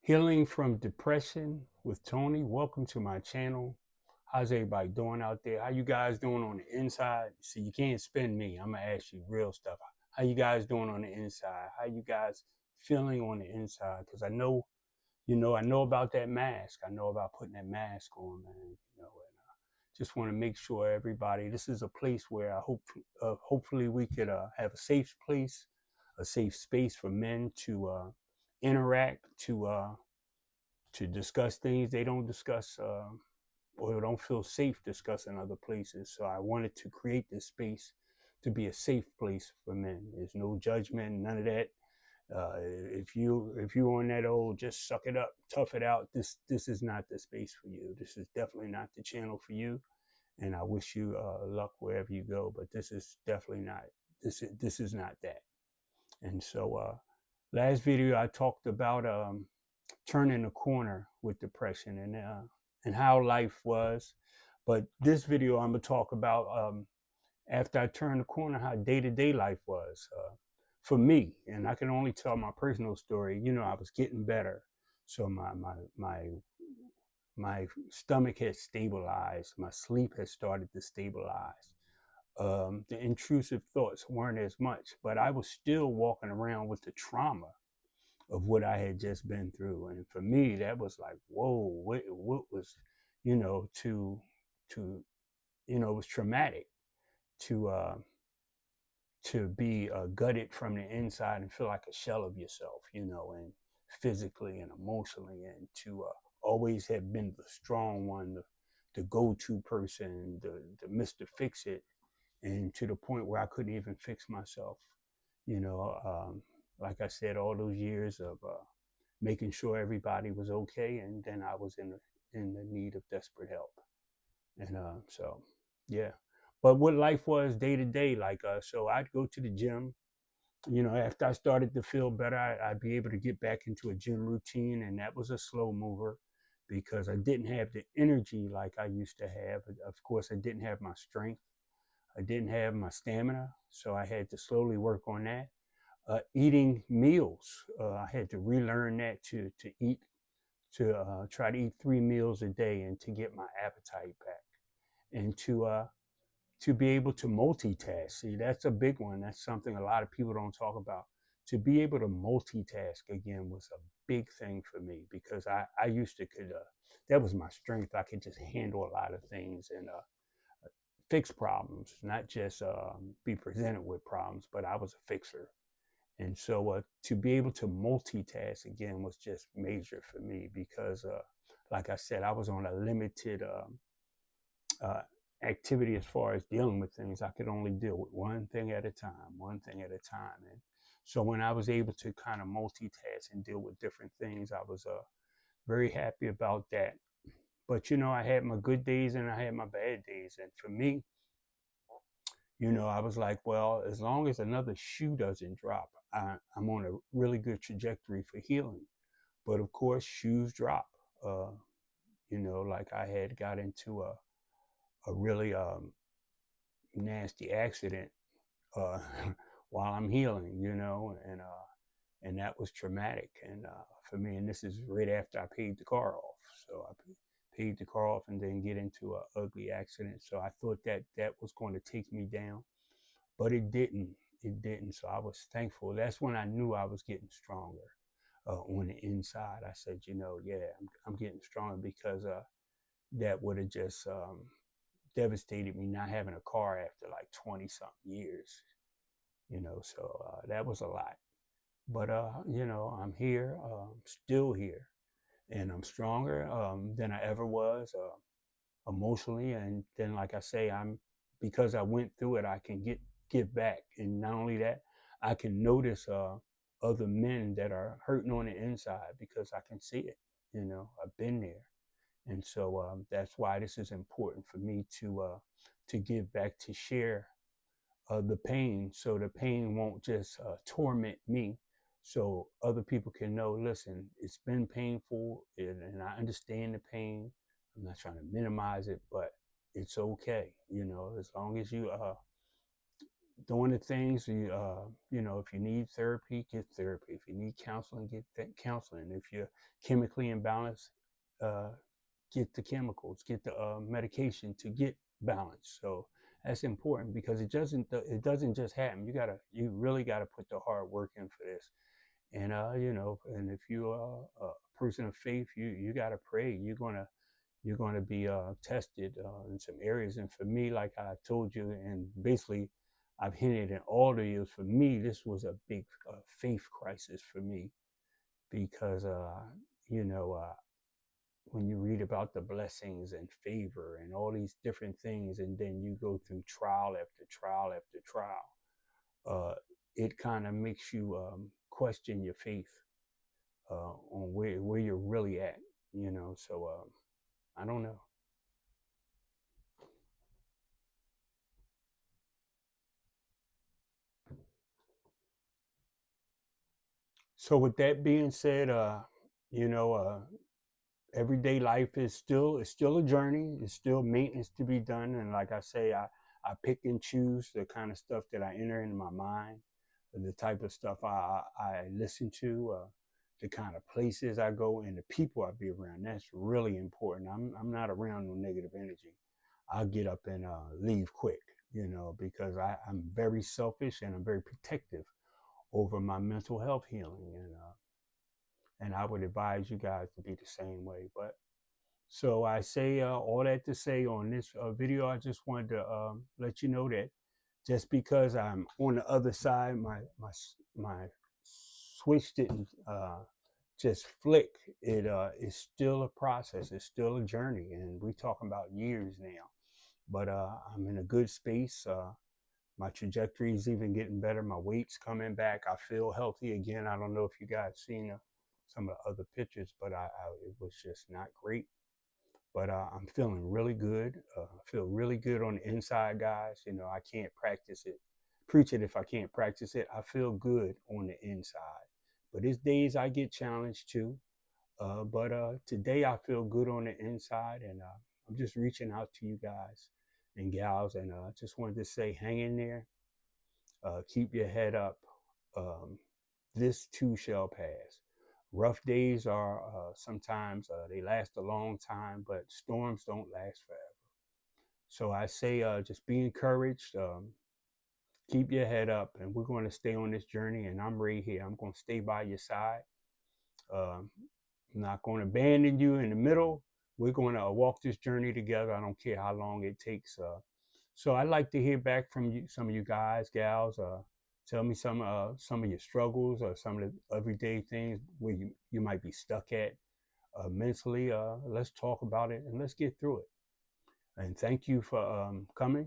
Healing from Depression with Tony. Welcome to my channel. How's everybody doing out there? How you guys doing on the inside? See, you can't spin me. I'm gonna ask you real stuff. How you guys doing on the inside? How you guys feeling on the inside? Because I know about that mask. I know about putting that mask on, man. And just want to make sure everybody. This is a place where hopefully we could have a safe place, a safe space for men to interact, to discuss things they don't discuss or don't feel safe discussing other places. So I wanted to create this space to be a safe place for men. There's no judgment, none of that. If you on that old just suck it up, tough it out, this is not the space for you. This is definitely not the channel for you. And I wish you luck wherever you go. But this is definitely not this is not that. And so last video I talked about turning the corner with depression and how life was. But this video, I'm gonna talk about after I turned the corner, how day-to-day life was for me. And I can only tell my personal story. I was getting better, so my stomach had stabilized, my sleep had started to stabilize. The intrusive thoughts weren't as much, but I was still walking around with the trauma of what I had just been through. And for me, that was like, whoa, what was, to, it was traumatic to, uh, to be gutted from the inside and feel like a shell of yourself, and physically and emotionally, and to always have been the strong one, the go-to person, the Mr. Fix It, and to the point where I couldn't even fix myself. You know, like I said, all those years of making sure everybody was okay, and then I was in the need of desperate help, and so yeah. But what life was day to day, like so I'd go to the gym. After I started to feel better, I'd be able to get back into a gym routine, and that was a slow mover because I didn't have the energy like I used to have. Of course, I didn't have my strength. I didn't have my stamina, so I had to slowly work on that. Eating meals, I had to relearn that to eat, to try to eat 3 meals a day and to get my appetite back, and to be able to multitask. See, that's a big one. That's something a lot of people don't talk about. To be able to multitask again was a big thing for me because I used to could that was my strength. I could just handle a lot of things and fix problems, not just be presented with problems, but I was a fixer. And so to be able to multitask again was just major for me because, like I said, I was on a limited uh, activity as far as dealing with things. I could only deal with one thing at a time, one thing at a time. And so when I was able to kind of multitask and deal with different things, I was very happy about that. But I had my good days and I had my bad days. And for me, I was like, well, as long as another shoe doesn't drop, I'm on a really good trajectory for healing. But of course, shoes drop. Uh, like I had got into a really nasty accident uh, while I'm healing, and that was traumatic. And for me, and this is right after I paid the car off. So I paid the car off and then get into an ugly accident. So I thought that that was going to take me down, but it didn't. It didn't. So I was thankful. That's when I knew I was getting stronger on the inside. I said, yeah, I'm getting stronger because that would have just devastated me not having a car after like 20 something years, so that was a lot. But, I'm here, still here, and I'm stronger than I ever was emotionally. And then, like I say, because I went through it, I can get back. And not only that, I can notice other men that are hurting on the inside because I can see it. I've been there. And so that's why this is important for me to give back, to share the pain, so the pain won't just torment me. So other people can know, listen, it's been painful, and I understand the pain. I'm not trying to minimize it, but it's okay. As long as you doing the things if you need therapy, get therapy. If you need counseling, get counseling. If you're chemically imbalanced, uh, get the chemicals, get the medication to get balance. So that's important because it doesn't just happen. You really gotta put the hard work in for this. And and if you are a person of faith, you gotta pray. You're gonna be tested in some areas. And for me, like I told you, and basically I've hinted in all the years, for me this was a big faith crisis for me because you know uh, when you read about the blessings and favor and all these different things, and then you go through trial after trial after trial, uh, it kind of makes you question your faith on where you're really at, So I don't know. So with that being said, you know, uh, everyday life is still a journey. It's still maintenance to be done, and like I say, I pick and choose the kind of stuff that I enter into my mind, the type of stuff I listen to, the kind of places I go, and the people I be around. That's really important. I'm not around no negative energy. I'll get up and leave quick, because I'm very selfish and I'm very protective over my mental health healing, and I would advise you guys to be the same way. But so I say all that to say on this video, I just wanted to let you know that just because I'm on the other side, my switch didn't just flick. It is still a process. It's still a journey, and we're talking about years now. But I'm in a good space. My trajectory is even getting better. My weight's coming back. I feel healthy again. I don't know if you guys seen some of the other pictures, but it was just not great. But I'm feeling really good. I feel really good on the inside, guys. I can't preach it if I can't practice it. I feel good on the inside. But there's days I get challenged too. But today I feel good on the inside, and I'm just reaching out to you guys and gals, and just wanted to say, hang in there, keep your head up. Um, this too shall pass. Rough days are sometimes they last a long time, but storms don't last forever. So I say, just be encouraged. Keep your head up, and we're going to stay on this journey. And I'm right here. I'm going to stay by your side. Um, I'm not going to abandon you in the middle. We're going to walk this journey together. I don't care how long it takes. So I'd like to hear back from you, some of you guys, gals. Tell me some of your struggles or some of the everyday things where you might be stuck at mentally. Let's talk about it and let's get through it. And thank you for coming.